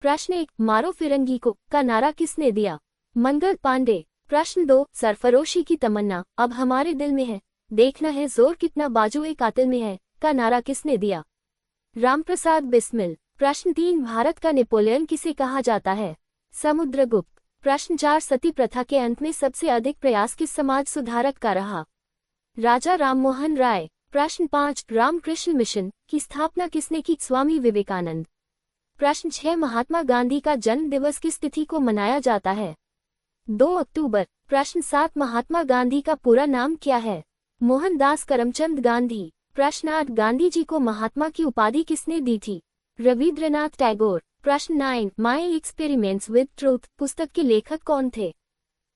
प्रश्न 1, मारो फिरंगी को का नारा किसने दिया? मंगल पांडे। प्रश्न 2, सरफरोशी की तमन्ना अब हमारे दिल में है, देखना है जोर कितना बाजुए कातिल में है का नारा किसने दिया? रामप्रसाद बिस्मिल। प्रश्न 3, भारत का नेपोलियन किसे कहा जाता है? समुद्रगुप्त। प्रश्न 4, सती प्रथा के अंत में सबसे अधिक प्रयास किस समाज सुधारक का रहा? राजा राममोहन राय। प्रश्न 5, रामकृष्ण मिशन की स्थापना किसने की? स्वामी विवेकानंद। प्रश्न 6, महात्मा गांधी का जन्म दिवस किस तिथि को मनाया जाता है? 2 अक्टूबर। प्रश्न 7, महात्मा गांधी का पूरा नाम क्या है? मोहनदास करमचंद गांधी। प्रश्न 8, गांधी जी को महात्मा की उपाधि किसने दी थी? रविंद्रनाथ टैगोर। प्रश्न 9, माय एक्सपेरिमेंट्स विद ट्रूथ पुस्तक के लेखक कौन थे?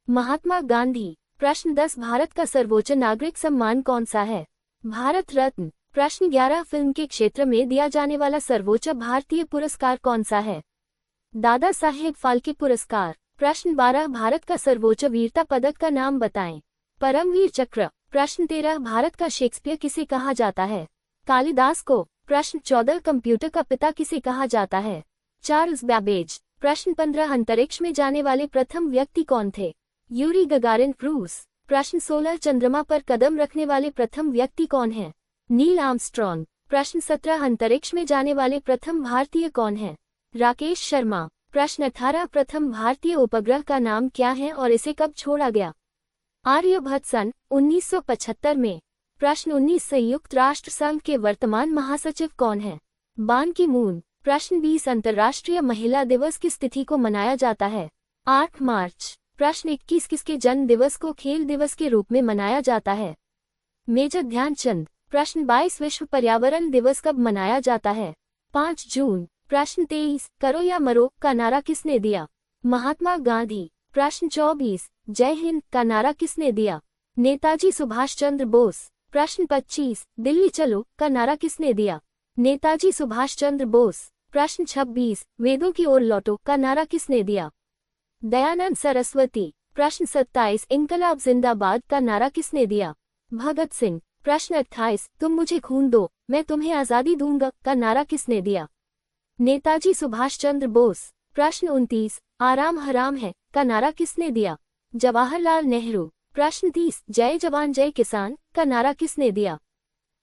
महात्मा गांधी। प्रश्न 10, भारत का सर्वोच्च नागरिक सम्मान कौन सा है? भारत रत्न। प्रश्न 11, फिल्म के क्षेत्र में दिया जाने वाला सर्वोच्च भारतीय पुरस्कार कौन सा है? दादा साहेब फाल्के पुरस्कार। प्रश्न 12, भारत का सर्वोच्च वीरता पदक का नाम बताएं। परमवीर चक्र। प्रश्न 13, भारत का शेक्सपियर किसे कहा जाता है? कालिदास को। प्रश्न 14, कंप्यूटर का पिता किसे कहा जाता है? Charles Babbage. प्रश्न 15, अंतरिक्ष में जाने वाले प्रथम व्यक्ति कौन थे? यूरी गगारिन रूस। प्रश्न 16, चंद्रमा पर कदम रखने वाले प्रथम व्यक्ति कौन है? Neil Armstrong. प्रश्न 17, अंतरिक्ष में जाने वाले प्रथम भारतीय कौन है? राकेश शर्मा। प्रश्न 18, प्रथम भारतीय उपग्रह का नाम क्या है और इसे कब छोड़ा गया? आर्यभट्ट सन 1975 में। प्रश्न 19, संयुक्त राष्ट्र संघ के वर्तमान महासचिव कौन है? बान की मून। प्रश्न 20, अंतर्राष्ट्रीय महिला दिवस किस तिथि को मनाया जाता है? 8 मार्च। प्रश्न 21, किसके जन्म दिवस को खेल दिवस के रूप में मनाया जाता है? मेजर ध्यानचंद। प्रश्न 22, विश्व पर्यावरण दिवस कब मनाया जाता है? 5 जून। प्रश्न 23, करो या मरो का नारा किसने दिया? महात्मा गांधी। प्रश्न 24, जय हिंद का नारा किसने दिया? नेताजी सुभाष चंद्र बोस। प्रश्न 25, दिल्ली चलो का नारा किसने दिया? नेताजी सुभाष चंद्र बोस। प्रश्न 26, वेदों की ओर लौटो का नारा किसने दिया? दयानंद सरस्वती। प्रश्न 27, इनकलाब जिंदाबाद का नारा किसने दिया? भगत सिंह। प्रश्न 28, तुम मुझे खून दो मैं तुम्हें आजादी दूंगा का नारा किसने दिया? नेताजी सुभाष चंद्र बोस। प्रश्न 29, आराम हराम है का नारा किसने दिया? जवाहरलाल नेहरू। प्रश्न 30, जय जवान जय किसान का नारा किसने दिया?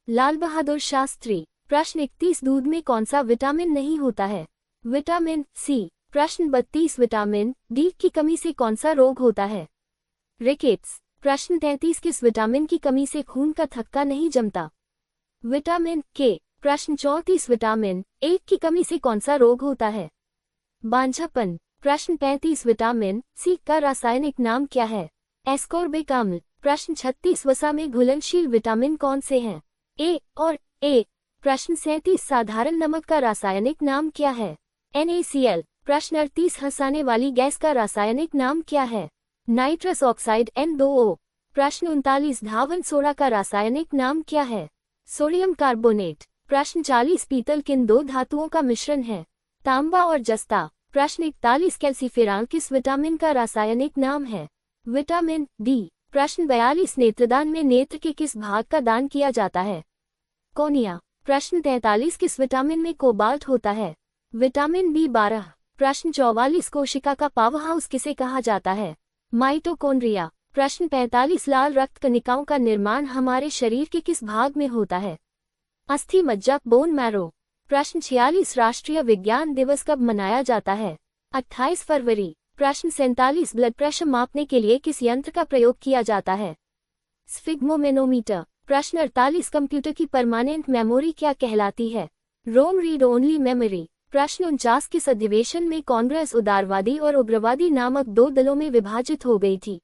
लाल बहादुर शास्त्री। प्रश्न 31, दूध में कौन सा विटामिन नहीं होता है? Vitamin C. प्रश्न 32, विटामिन डी की कमी से कौन सा रोग होता है? रिकेट्स। प्रश्न 33, किस विटामिन की कमी से खून का थक्का नहीं जमता? विटामिन के। प्रश्न 34, विटामिन ए की कमी से कौन सा रोग होता है? बांझापन। प्रश्न 35, विटामिन सी का रासायनिक नाम क्या है? एस्कोर्बिक अम्ल। प्रश्न 36, वसा में घुलनशील विटामिन कौन से हैं? ए और ए। प्रश्न 37, साधारण नमक का रासायनिक नाम क्या है? NaCl। प्रश्न 38, हंसाने वाली गैस का रासायनिक नाम क्या है? Nitrous oxide N2O। प्रश्न 39, धावन सोडा का रासायनिक नाम क्या है? Sodium carbonate. प्रश्न 40, पीतल किन दो धातुओं का मिश्रण है? तांबा और जस्ता। प्रश्न 41, कैल्सीफेरॉल किस विटामिन का रासायनिक नाम है? Vitamin D. प्रश्न 42, नेत्रदान में नेत्र के किस भाग का दान किया जाता है? कोनिया। प्रश्न 43, किस विटामिन में कोबाल्ट होता है? Vitamin B12। प्रश्न 44, कोशिका का पावर हाउस किसे कहा जाता है? माइटोकॉन्ड्रिया। प्रश्न 45, लाल रक्त कणिकाओं का निर्माण हमारे शरीर के किस भाग में होता है? अस्थि मज्जा बोन मैरो। प्रश्न 46, राष्ट्रीय विज्ञान दिवस कब मनाया जाता है? 28 फरवरी। प्रश्न 47, ब्लड प्रेशर मापने के लिए किस यंत्र का प्रयोग किया जाता है? स्फिग्मोमेनोमीटर। प्रश्न 48, कंप्यूटर की परमानेंट मेमोरी क्या कहलाती है? रोम रीड ओनली मेमोरी। प्रश्न 49, किस अधिवेशन में कांग्रेस उदारवादी और उग्रवादी नामक दो दलों में विभाजित हो गई थी?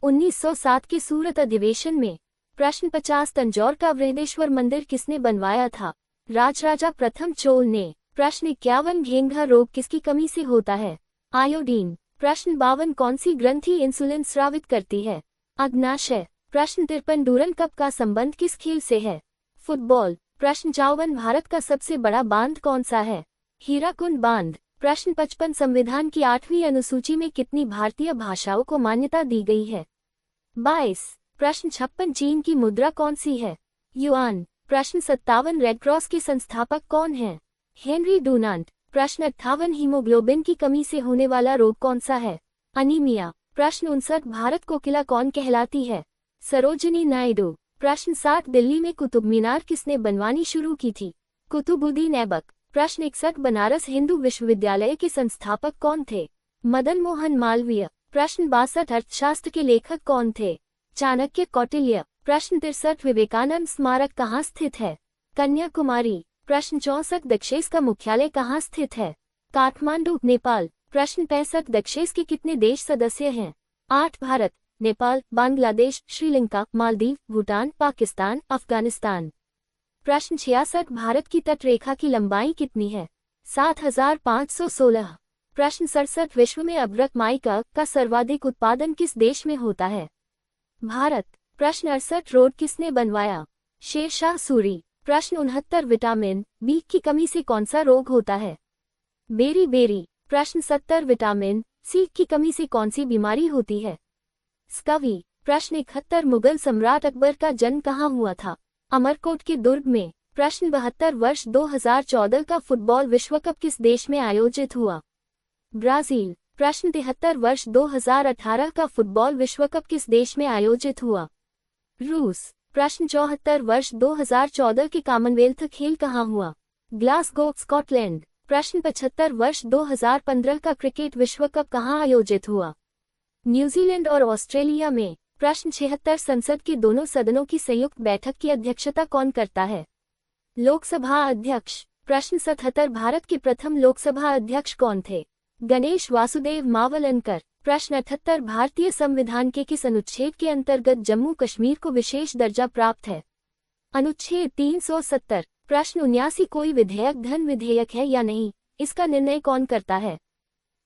1907 के सूरत अधिवेशन में। प्रश्न 50, तंजौर का वृहदेश्वर मंदिर किसने बनवाया था? राजराजा प्रथम चोल ने। प्रश्न 51, घेंघा रोग किसकी कमी से होता है? आयोडीन। प्रश्न 52, कौन सी ग्रंथि इंसुलिन स्रावित करती है? अग्नाशय। प्रश्न 53, डूरन कप का संबंध किस खेल से है? फुटबॉल। प्रश्न 54, भारत का सबसे बड़ा बांध कौन सा है? हीराकुंड बांध। प्रश्न 55, संविधान की 8वीं अनुसूची में कितनी भारतीय भाषाओं को मान्यता दी गई है? 22। प्रश्न 56, चीन की मुद्रा कौन सी है? युआन। प्रश्न 57, रेड क्रॉस के संस्थापक कौन हैं? हेनरी डूनांट। प्रश्न 58 हीमोग्लोबिन की कमी से होने वाला रोग कौन सा है? अनीमिया। प्रश्न 59 भारत कोकिला कौन कहलाती है? सरोजिनी नायडू। प्रश्न 60 दिल्ली में कुतुब मीनार किसने बनवानी शुरू की थी? कुतुबुद्दीन ऐबक। प्रश्न 61 बनारस हिंदू विश्वविद्यालय के संस्थापक कौन थे? मदन मोहन मालवीय। प्रश्न 62 अर्थशास्त्र के लेखक कौन थे? चाणक्य कौटिल्य। प्रश्न 63 विवेकानंद स्मारक कहाँ स्थित है? कन्याकुमारी। प्रश्न 64 दक्षेस का मुख्यालय कहाँ स्थित है? काठमांडू नेपाल। प्रश्न 65 दक्षेस के कितने देश सदस्य हैं? 8 भारत, नेपाल, बांग्लादेश, श्रीलंका, मालदीव, भूटान, पाकिस्तान, अफगानिस्तान। प्रश्न 66 भारत की तटरेखा की लंबाई कितनी है? 7516। प्रश्न 67 विश्व में अभ्रक माइका का सर्वाधिक उत्पादन किस देश में होता है? भारत। प्रश्न 68 रोड किसने बनवाया? शेरशाह सूरी। प्रश्न 69 विटामिन बी की कमी से कौन सा रोग होता है? Beriberi. प्रश्न 70 विटामिन सी की कमी से कौन सी बीमारी होती है? स्कवी। प्रश्न 71 मुगल सम्राट अकबर का जन्म कहाँ हुआ था? अमरकोट के दुर्ग में। प्रश्न 72 वर्ष 2014 का फुटबॉल विश्व कप किस देश में आयोजित हुआ? ब्राजील। प्रश्न 73 वर्ष 2018 का फुटबॉल विश्व कप किस देश में आयोजित हुआ? रूस। प्रश्न 74 वर्ष 2014 के कॉमनवेल्थ खेल कहाँ हुआ? Glasgow, Scotland. प्रश्न 75 वर्ष 2015 का क्रिकेट विश्व कप कहाँ आयोजित हुआ? न्यूजीलैंड और ऑस्ट्रेलिया में। प्रश्न 76 संसद के दोनों सदनों की संयुक्त बैठक की अध्यक्षता कौन करता है? लोकसभा अध्यक्ष। प्रश्न 77 भारत के प्रथम लोकसभा अध्यक्ष कौन थे? गणेश वासुदेव मावलंकर। प्रश्न 78 भारतीय संविधान के किस अनुच्छेद के अंतर्गत जम्मू कश्मीर को विशेष दर्जा प्राप्त है? अनुच्छेद 370। प्रश्न 79 कोई विधेयक धन विधेयक है या नहीं, इसका निर्णय कौन करता है?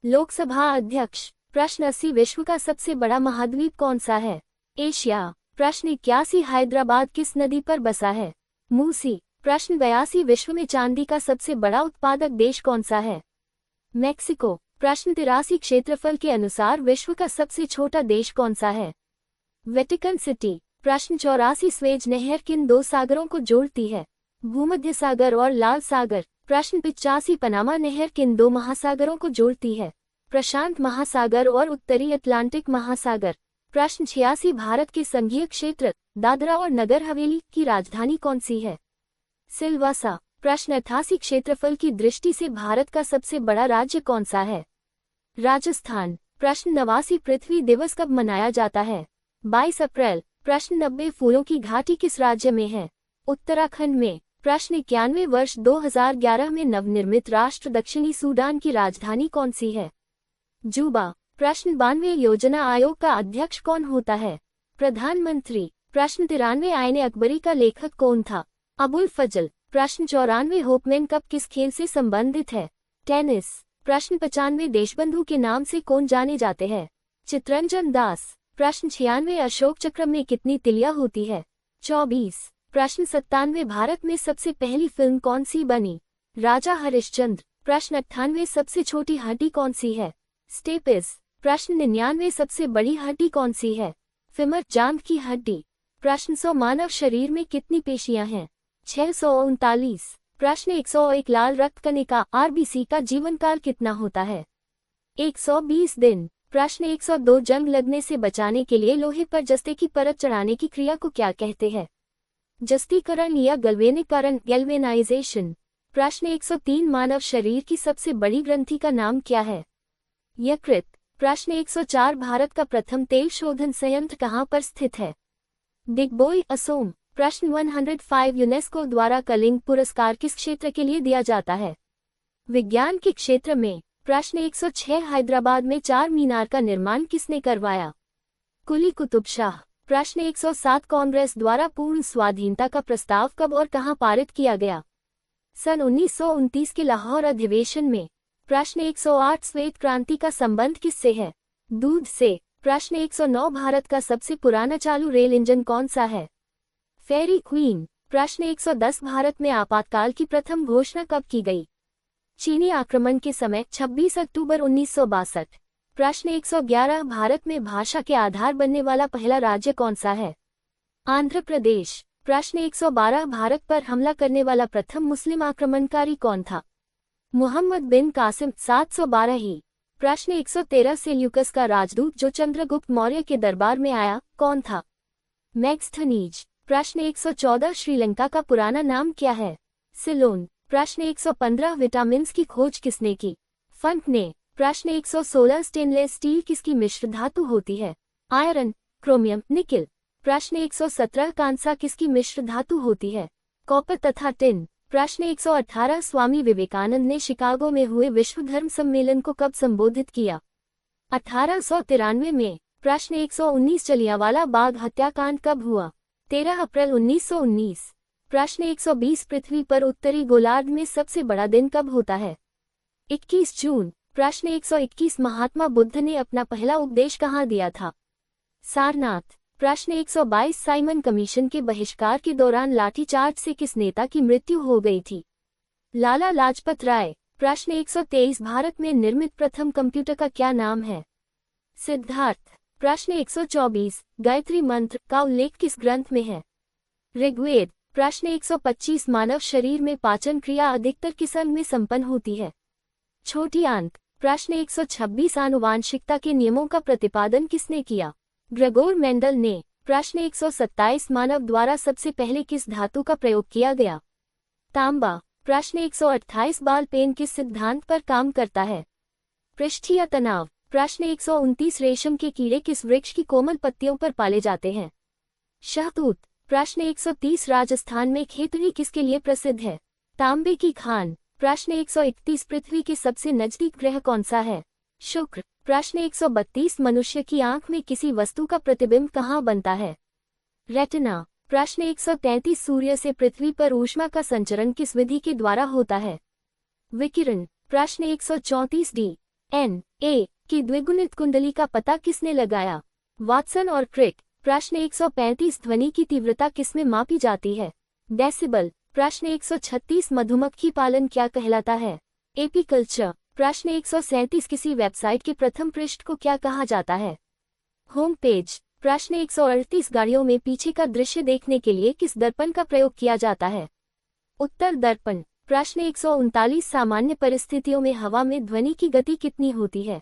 लोकसभा अध्यक्ष। प्रश्न 80 विश्व का सबसे बड़ा महाद्वीप कौन सा है? एशिया। प्रश्न 81 हैदराबाद किस नदी पर बसा है? मूसी। प्रश्न 82 विश्व में चांदी का सबसे बड़ा उत्पादक देश कौन सा है? मैक्सिको। प्रश्न 83 क्षेत्रफल के अनुसार विश्व का सबसे छोटा देश कौन सा है? Vatican city. प्रश्न 84 स्वेज नहर किन दो सागरों को जोड़ती है? भूमध्य सागर और लाल सागर। प्रश्न 85 पनामा नहर किन दो महासागरों को जोड़ती है? प्रशांत महासागर और उत्तरी अटलांटिक महासागर। प्रश्न 86 भारत के संघीय क्षेत्र दादरा और नगर हवेली की राजधानी कौन सी है? सिलवासा। प्रश्न 88 क्षेत्रफल की दृष्टि से भारत का सबसे बड़ा राज्य कौन सा है? राजस्थान। प्रश्न 89 पृथ्वी दिवस कब मनाया जाता है? 22 अप्रैल। प्रश्न 90 फूलों की घाटी किस राज्य में है? उत्तराखंड में। प्रश्न 91 वर्ष 2011 में नवनिर्मित राष्ट्र दक्षिणी सूडान की राजधानी कौन सी है? जूबा। प्रश्न 92 योजना आयोग का अध्यक्ष कौन होता है? प्रधानमंत्री। प्रश्न 93 आईने अकबरी का लेखक कौन था? अबुल फजल। प्रश्न 94 होपमैन कप किस खेल से संबंधित है? टेनिस। प्रश्न 95 देशबंधु के नाम से कौन जाने जाते हैं? चित्तरंजन दास। प्रश्न 96 अशोक चक्र में कितनी तिलियां होती है? 24। प्रश्न 97 भारत में सबसे पहली फिल्म कौन सी बनी? राजा हरिश्चंद्र। प्रश्न 98 सबसे छोटी हड्डी कौन सी है? स्टेपिस। प्रश्न 99 सबसे बड़ी हड्डी कौन सी है? फेमर, जांघ की हड्डी। प्रश्न 100 मानव शरीर में कितनी पेशियां हैं? 639। प्रश्न 101 लाल रक्त कणिका आरबीसी का जीवन काल कितना होता है? 120 दिन। प्रश्न 102 जंग लगने से बचाने के लिए लोहे पर जस्ते की परत चढ़ाने की क्रिया को क्या कहते हैं? जस्तीकरण या गैल्वेनीकरण, गैल्वेनाइजेशन। प्रश्न 103 मानव शरीर की सबसे बड़ी ग्रंथि का नाम क्या है? यकृत। प्रश्न 104 भारत का प्रथम तेल शोधन संयंत्र कहाँ पर स्थित है? दिग्बोई, असोम। प्रश्न 105 यूनेस्को द्वारा कलिंग पुरस्कार किस क्षेत्र के लिए दिया जाता है? विज्ञान के क्षेत्र में। प्रश्न 106 हैदराबाद में चार मीनार का निर्माण किसने करवाया? कुली कुतुब शाह। प्रश्न 107 कांग्रेस द्वारा पूर्ण स्वाधीनता का प्रस्ताव कब और कहां पारित किया गया? सन 1929 के लाहौर अधिवेशन में। प्रश्न 108 श्वेत क्रांति का संबंध किससे है? दूध से। प्रश्न 109 भारत का सबसे पुराना चालू रेल इंजन कौन सा है? फेरी क्वीन। प्रश्न 110 भारत में आपातकाल की प्रथम घोषणा कब की गई? चीनी आक्रमण के समय 26 अक्टूबर 1962। प्रश्न 111 भारत में भाषा के आधार बनने वाला पहला राज्य कौन सा है? आंध्र प्रदेश। प्रश्न 112 भारत पर हमला करने वाला प्रथम मुस्लिम आक्रमणकारी कौन था? मोहम्मद बिन कासिम 712 ही। प्रश्न 113 सेल्यूकस का राजदूत जो चंद्रगुप्त मौर्य के दरबार में आया कौन था? मैग्स्थनीज। प्रश्न 114 श्रीलंका का पुराना नाम क्या है? सिलोन। प्रश्न 115 विटामिन्स की खोज किसने की? फंक ने। प्रश्न 116 स्टेनलेस स्टील किसकी मिश्र धातु होती है? Iron, chromium, nickel. प्रश्न 117 कांसा किसकी मिश्र धातु होती है? कॉपर तथा टिन। प्रश्न 118 स्वामी विवेकानंद ने शिकागो में हुए विश्व धर्म सम्मेलन को कब संबोधित किया? 1893 में। प्रश्न 119 जलियांवाला बाग हत्याकांड कब हुआ? 13 अप्रैल 1919। प्रश्न 120 पृथ्वी पर उत्तरी गोलार्ध में सबसे बड़ा दिन कब होता है? 21 जून। प्रश्न 121 महात्मा बुद्ध ने अपना पहला उपदेश कहाँ दिया था? सारनाथ। प्रश्न 122 साइमन कमीशन के बहिष्कार के दौरान लाठीचार्ज से किस नेता की मृत्यु हो गई थी? लाला लाजपत राय। प्रश्न 123 भारत में निर्मित प्रथम कंप्यूटर का क्या नाम है? सिद्धार्थ। प्रश्न 124 गायत्री मंत्र का उल्लेख किस ग्रंथ में है? ऋग्वेद। प्रश्न 125 मानव शरीर में पाचन क्रिया अधिकतर किस अंग में संपन्न होती है? छोटी आंत। प्रश्न 126 आनुवांशिकता के नियमों का प्रतिपादन किसने किया? ग्रेगोर मेंडल ने। प्रश्न 127 मानव द्वारा सबसे पहले किस धातु का प्रयोग किया गया? तांबा। प्रश्न 128 बाल पेन किस सिद्धांत पर काम करता है? पृष्ठीय तनाव। प्रश्न 129 रेशम के कीड़े किस वृक्ष की कोमल पत्तियों पर पाले जाते हैं? शहतूत। प्रश्न 130 राजस्थान में खेतड़ी किसके लिए प्रसिद्ध है? तांबे की खान। प्रश्न 131 पृथ्वी के सबसे नजदीक ग्रह कौन सा है? शुक्र। प्रश्न 132 मनुष्य की आंख में किसी वस्तु का प्रतिबिंब कहाँ बनता है? रेटिना। प्रश्न 133 सूर्य से पृथ्वी पर ऊष्मा का संचरण किस विधि के द्वारा होता है? विकिरण। प्रश्न 134 डी एन ए की द्विगुणित कुंडली का पता किसने लगाया? वाटसन और क्रिक। प्रश्न 135 ध्वनि की तीव्रता किसमें मापी जाती है? डेसिबल। प्रश्न 136 मधुमक्खी पालन क्या कहलाता है? एपीकल्चर। प्रश्न 137 किसी वेबसाइट के प्रथम पृष्ठ को क्या कहा जाता है? Home page. प्रश्न 138 गाड़ियों में पीछे का दृश्य देखने के लिए किस दर्पण का प्रयोग किया जाता है? उत्तर दर्पण। प्रश्न 139 सामान्य परिस्थितियों में हवा में ध्वनि की गति कितनी होती है?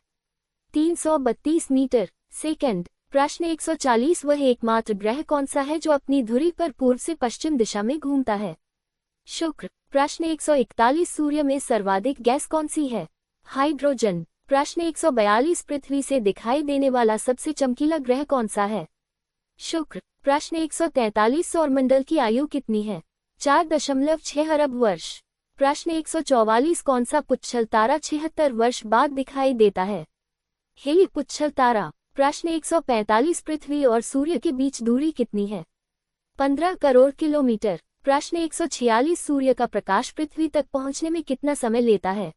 332 मीटर सेकंड। प्रश्न 140 वह एकमात्र ग्रह कौन सा है जो अपनी धुरी पर पूर्व से पश्चिम दिशा में घूमता है? शुक्र। प्रश्न 141 सूर्य में सर्वाधिक गैस कौन सी है? हाइड्रोजन। प्रश्न 142 पृथ्वी से दिखाई देने वाला सबसे चमकीला ग्रह कौन सा है? शुक्र। प्रश्न 143 सौरमंडल की आयु कितनी है? 4.6 अरब वर्ष। प्रश्न 144 कौन सा पुच्छल तारा 76 वर्ष बाद दिखाई देता है? हेली पुच्छल तारा। प्रश्न 145 पृथ्वी और सूर्य के बीच दूरी कितनी है? 15 करोड़ किलोमीटर। प्रश्न 146 सूर्य का प्रकाश पृथ्वी तक पहुंचने में कितना समय लेता है?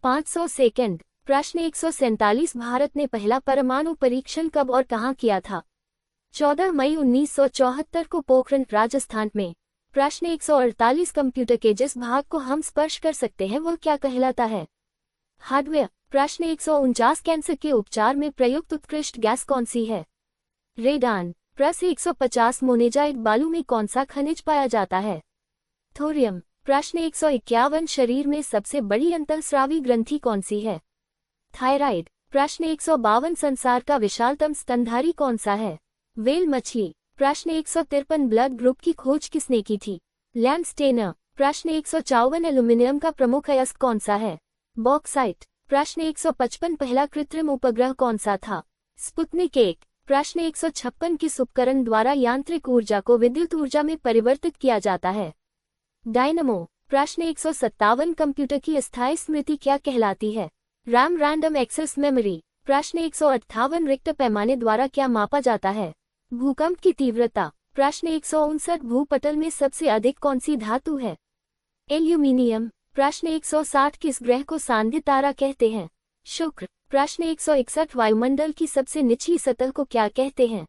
500 सेकंड। प्रश्न 147 भारत ने पहला परमाणु परीक्षण कब और कहां किया था? 14 मई 1974 को पोखरण, राजस्थान में। प्रश्न 148 कंप्यूटर के जिस भाग को हम स्पर्श कर सकते हैं वह क्या कहलाता है? हार्डवेयर। प्रश्न 149 कैंसर के उपचार में प्रयुक्त उत्कृष्ट गैस कौन सी है? रेडान। प्रश्न 150 मोनेजाइट बालू में कौन सा खनिज पाया जाता है? थोरियम। प्रश्न 151 शरीर में सबसे बड़ी अंतःस्रावी ग्रंथि कौन सी है? थायराइड। प्रश्न 152 संसार का विशालतम स्तनधारी कौन सा है? व्हेल मछली। प्रश्न 153 ब्लड ग्रुप की खोज किसने की थी? लैम्स्टेनर। प्रश्न 154 एल्यूमिनियम का प्रमुख अयस्क कौन सा है? बॉक्साइट। प्रश्न 155 पहला कृत्रिम उपग्रह कौन सा था? स्पुतनिक 1। प्रश्न 156 किस उपकरण द्वारा यांत्रिक ऊर्जा को विद्युत ऊर्जा में परिवर्तित किया जाता है? डायनमो। प्रश्न 157 कंप्यूटर की अस्थायी स्मृति क्या कहलाती है? RAM random access memory. प्रश्न 158 रिक्टर पैमाने द्वारा क्या मापा जाता है? भूकंप की तीव्रता। प्रश्न 159 भूपटल में सबसे अधिक कौन सी धातु है? एल्यूमिनियम। प्रश्न 160 किस ग्रह को सांध्य तारा कहते हैं? शुक्र। प्रश्न 161 वायुमंडल की सबसे निचली सतह को क्या कहते हैं?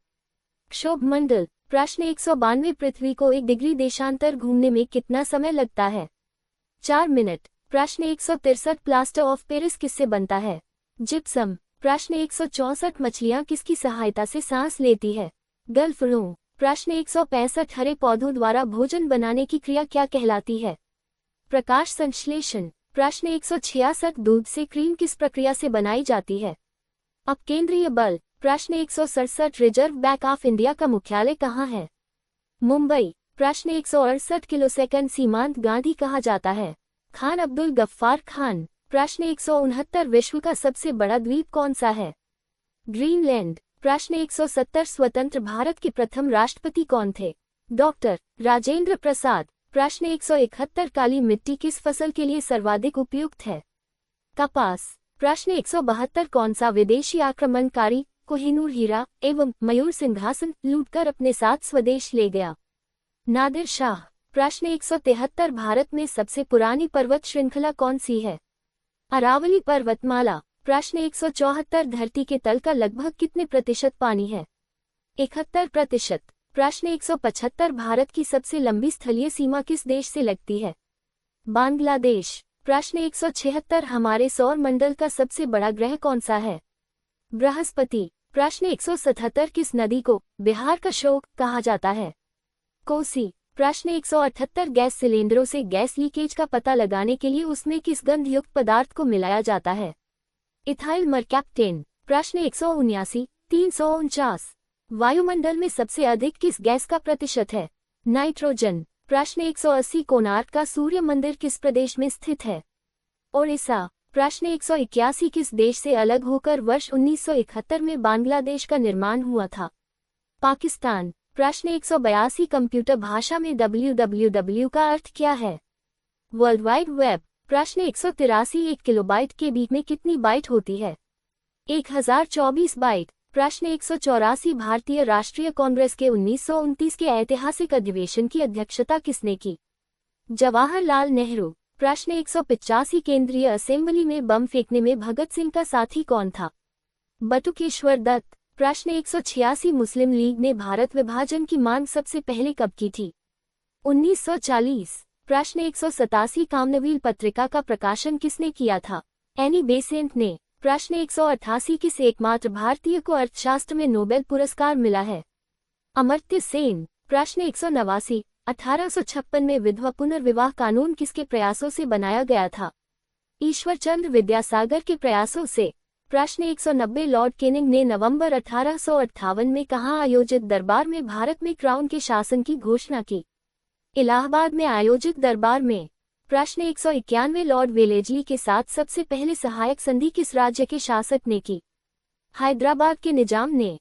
क्षोभमंडल। प्रश्न 192 पृथ्वी को 1 डिग्री देशांतर घूमने में कितना समय लगता है? 4 मिनट। प्रश्न 163 प्लास्टर ऑफ पेरिस किससे बनता है? जिप्सम। प्रश्न 164 मछलियां किसकी सहायता से सांस लेती है? गल्फरों। प्रश्न 165 हरे पौधों द्वारा भोजन बनाने की क्रिया क्या कहलाती है? प्रकाश संश्लेषण। प्रश्न 166 दूध से क्रीम किस प्रक्रिया से बनाई जाती है? अब केंद्रीय बल। प्रश्न 167 रिजर्व बैंक ऑफ इंडिया का मुख्यालय कहाँ है? मुंबई। प्रश्न 168 किलोसेकंड सीमांत गांधी कहा जाता है? खान अब्दुल गफ्फार खान। प्रश्न 169 विश्व का सबसे बड़ा द्वीप कौन सा है? ग्रीनलैंड। प्रश्न 170 स्वतंत्र भारत के प्रथम राष्ट्रपति कौन थे? डॉक्टर राजेंद्र प्रसाद। प्रश्न 171 काली मिट्टी किस फसल के लिए सर्वाधिक उपयुक्त है? कपास। प्रश्न 172 कौन सा विदेशी आक्रमणकारी कोहिनूर हीरा एवं मयूर सिंहासन लूटकर अपने साथ स्वदेश ले गया? नादिर शाह। प्रश्न 173 भारत में सबसे पुरानी पर्वत श्रृंखला कौन सी है? अरावली पर्वतमाला। प्रश्न 174 धरती के तल का लगभग कितने प्रतिशत पानी है? 71%। प्रश्न 175 भारत की सबसे लंबी स्थलीय सीमा किस देश से लगती है? बांग्लादेश। प्रश्न 176 हमारे सौर मंडल का सबसे बड़ा ग्रह कौन सा है? बृहस्पति। प्रश्न 177 किस नदी को बिहार का शोक कहा जाता है? कोसी। प्रश्न 178 गैस सिलेंडरों से गैस लीकेज का पता लगाने के लिए उसमें किस गंधयुक्त पदार्थ को मिलाया जाता है? इथाइल मरकैप्टेन। प्रश्न 179 349 वायुमंडल में सबसे अधिक किस गैस का प्रतिशत है? नाइट्रोजन। प्रश्न 180 कोणार्क का सूर्य मंदिर किस प्रदेश में स्थित है? ओडिशा। प्रश्न 181 किस देश से अलग होकर वर्ष 1971 में बांग्लादेश का निर्माण हुआ था? पाकिस्तान। प्रश्न 182 कंप्यूटर भाषा में www का अर्थ क्या है? World wide web. प्रश्न 183 1 किलोबाइट के बीच में कितनी बाइट होती है? 1024 बाइट। प्रश्न 184 भारतीय राष्ट्रीय कांग्रेस के 1929 के ऐतिहासिक अधिवेशन की अध्यक्षता किसने की? जवाहरलाल नेहरू। प्रश्न 185 केंद्रीय असेंबली में बम फेंकने में भगत सिंह का साथी कौन था? बटुकेश्वर दत्त। प्रश्न 186 मुस्लिम लीग ने भारत विभाजन की मांग सबसे पहले कब की थी? 1940। प्रश्न 187 कामनवील पत्रिका का प्रकाशन किसने किया था? एनी बेसेंट ने। प्रश्न 188 किस एकमात्र भारतीय को अर्थशास्त्र में नोबेल पुरस्कार मिला है? अमर्त्य सेन। प्रश्न 189 1856 में विधवा पुनर्विवाह कानून किसके प्रयासों से बनाया गया था? ईश्वरचंद्र विद्यासागर के प्रयासों से। प्रश्न 190 लॉर्ड केनिंग ने नवंबर 1858 में कहाँ आयोजित दरबार में भारत में क्राउन के शासन की घोषणा की? इलाहाबाद में आयोजित दरबार में। प्रश्न 191 लॉर्ड वेलेजली के साथ सबसे पहले सहायक संधि किस राज्य के शासक ने की? हैदराबाद के निजाम ने।